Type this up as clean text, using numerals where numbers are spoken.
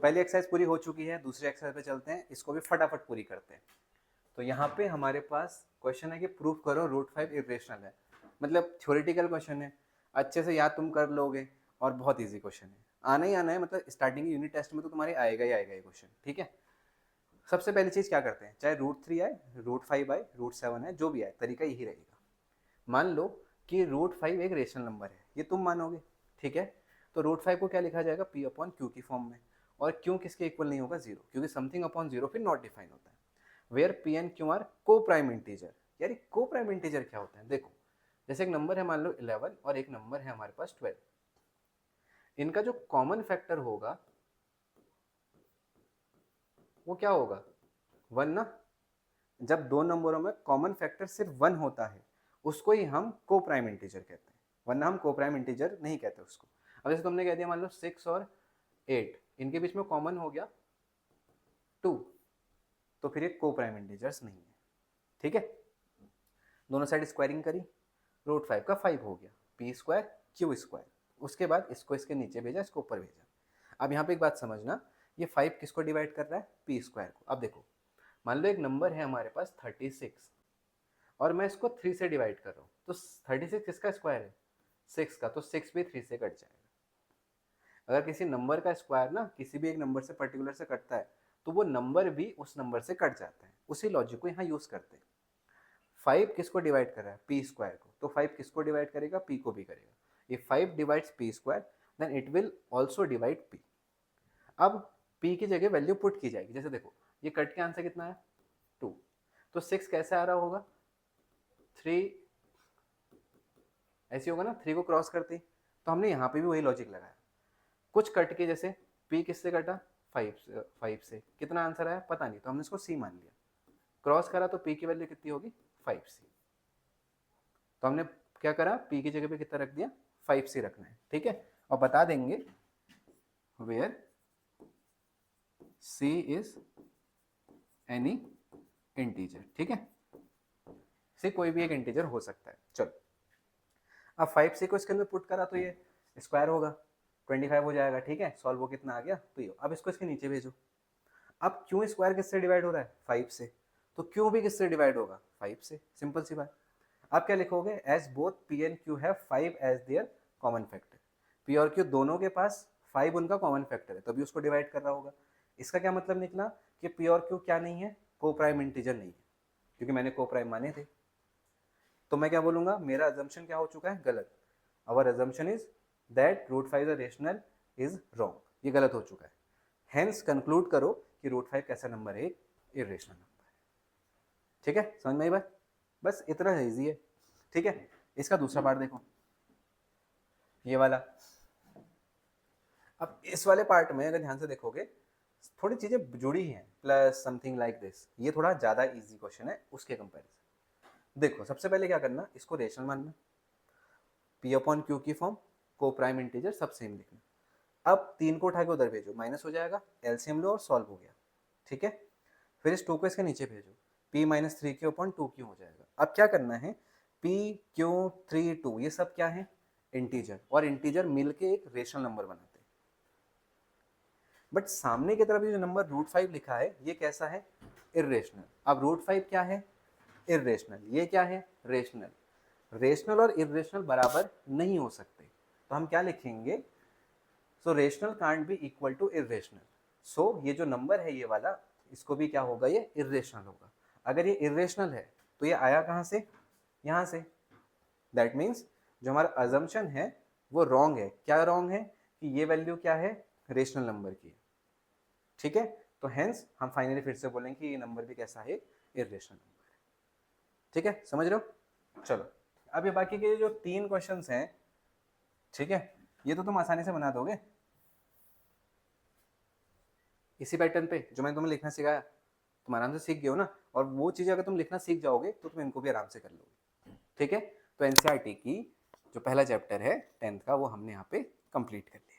पहली एक्सरसाइज पूरी हो चुकी है, दूसरी एक्सरसाइज पे चलते हैं, इसको भी फटाफट पूरी करते हैं। तो यहाँ पे हमारे पास क्वेश्चन है कि प्रूफ करो √5 इरेशनल है। मतलब थ्योरेटिकल क्वेश्चन है, अच्छे से याद तुम कर लोगे और बहुत इजी क्वेश्चन है, आना ही आना है। मतलब स्टार्टिंग यूनिट टेस्ट में तो तुम्हारे आएगा ही आएगा ये क्वेश्चन, ठीक है। सबसे पहली चीज क्या करते हैं, चाहे √3 आए, √5 आए, √7 आए, जो भी आए, तरीका यही रहेगा। मान लो कि √5 एक रेशनल नंबर है, ये तुम मानोगे, ठीक है। तो √5 को क्या लिखा जाएगा, P/Q की फॉर्म में। और Q किसके इक्वल नहीं होगा, 0, क्योंकि समथिंग अपॉन 0 फिर नॉट डिफाइन होता है। Where P and Q are coprime integer. यार ये को प्राइम इंटीजर क्या होता है, देखो जैसे एक नंबर है मान लो 11 और एक नंबर है हमारे पास 12, इनका जो कॉमन फैक्टर होगा वो क्या होगा, 1 ना। जब दो नंबरों में कॉमन फैक्टर सिर्फ 1 होता है उसको ही हम को प्राइम इंटीजर कहते हैं, वरना हम को प्राइम इंटीजर नहीं कहते उसको। अब जैसे तुमने कह दिया मान लो 6 और 8 इनके बीच में कॉमन हो गया 2, तो फिर ये को प्राइम इंटीजर्स नहीं है, ठीक है। दोनों साइड स्क्वायरिंग करी, √5 का 5 हो गया, P² Q²। उसके बाद इसको इसके नीचे भेजा, इसको ऊपर भेजा। अब यहाँ पे एक बात समझना, ये 5 किसको डिवाइड कर रहा है, P² को। अब देखो मान लो एक नंबर है हमारे पास 36 और मैं इसको 3 से डिवाइड कर रहा हूँ, तो 36 किसका स्क्वायर है, 6 का, तो 6 भी 3 से कट जाएगा। अगर किसी नंबर का स्क्वायर ना किसी भी एक नंबर से पर्टिकुलर से कटता है तो वो नंबर भी उस नंबर से कट जाता है, उसी लॉजिक को यहाँ यूज करते हैं। 5 किसको डिवाइड कर रहा है, P² को, तो 5 किसको डिवाइड करेगा, P को भी करेगा। ये 5 divides P² then it will also divide P। अब P की जगह वैल्यू पुट की जाएगी, जैसे देखो ये कट के आंसर कितना है 2, तो 6 कैसे आ रहा होगा, 3 ऐसे होगा ना, 3 को क्रॉस करते, तो हमने यहाँ पे भी वही लॉजिक लगाया। कुछ कट के जैसे P किससे कटा, 5 से, कितना आंसर आया पता नहीं, तो हमने इसको C मान लिया। क्रॉस करा तो P की वैल्यू कितनी होगी 5C, तो हमने क्या करा, P की जगह पे कितना रख दिया 5C रखना है, ठीक है। और बता देंगे where C is any integer, ठीक है। C कोई भी एक इंटीजर हो सकता है। चलो अब 5C को इसके अंदर पुट करा तो ये स्क्वायर होगा, 25 हो जाएगा, ठीक है। सॉल्व हो कितना आ गया, तो ये। अब इसको इसके नीचे भेजो। अब Q² किससे डिवाइड हो रहा है 5 से, तो Q भी किससे डिवाइड होगा 5 से, सिंपल सी बात। आप क्या लिखोगे, as both P and Q have 5 as their common factor. P और Q दोनों के पास 5 उनका कॉमन फैक्टर है, तभी उसको डिवाइड कर रहा होगा। इसका क्या मतलब निकला कि P और Q क्या नहीं है, को प्राइम इंटीजर नहीं है, क्योंकि मैंने को प्राइम माने थे। तो मैं क्या बोलूंगा, मेरा अजम्पशन क्या हो चुका है, गलत। Our assumption is that √5 is rational is wrong, ये गलत हो चुका है। हेंस कंक्लूड करो कि √5 कैसा नंबर है, इरेशनल नंबर है, ठीक है। समझ में आई बात, बस इतना इजी है, ठीक है। इसका दूसरा पार्ट देखो, ये वाला। अब इस वाले पार्ट में अगर ध्यान से देखोगे थोड़ी चीजें जुड़ी हैं, प्लस समथिंग लाइक दिस, ये थोड़ा ज्यादा इजी क्वेश्चन है उसके कंपैरिजन। देखो सबसे पहले क्या करना, इसको रेशनल मानना, P/Q की फॉर्म, को प्राइम इंटीजर सब सेम लिखना। अब 3 को उठा के उधर भेजो, माइनस हो जाएगा, एलसीएम लो और सॉल्व हो गया, ठीक है। फिर इस 2 को इसके नीचे भेजो, P-3Q/2Q हो जाएगा। अब क्या करना है, P-Q-3 2 ये सब क्या है, इंटीजर, और इंटीजर मिलके एक रेशनल नंबर बनाते हैं। बट सामने की तरफ जो नंबर √5 लिखा है ये कैसा है, इरेशनल। अब √5 क्या है, इरेशनल, ये क्या है, रेशनल। रेशनल और इरेशनल बराबर नहीं हो सकते, तो हम क्या लिखेंगे, so rational can't be equal to irrational. So ये जो नंबर है ये वाला, इसको भी क्या होगा, ये इरेशनल होगा। अगर ये इरेशनल है तो ये आया कहाँ से, यहाँ से। दैट मीन्स जो हमारा अजम्पशन है वो रॉन्ग है। क्या रॉन्ग है, कि ये वैल्यू क्या है, रेशनल नंबर की, ठीक है। तो हेंस हम फाइनली फिर से बोलेंगे कि ये नंबर भी कैसा है, इरेशनल नंबर है, ठीक है। समझ रहे हो, चलो अब ये बाकी के जो 3 क्वेश्चंस हैं, ठीक है, ये तो तुम आसानी से बना दोगे इसी पैटर्न पे जो मैंने तुम्हें लिखना सिखाया। तुम आराम से सीख गए हो ना, और वो चीज़ें अगर तुम लिखना सीख जाओगे तो तुम इनको भी आराम से कर लोगे, ठीक है। तो एनसीईआरटी की जो पहला चैप्टर है 10th का वो हमने यहाँ पे कंप्लीट कर लिया।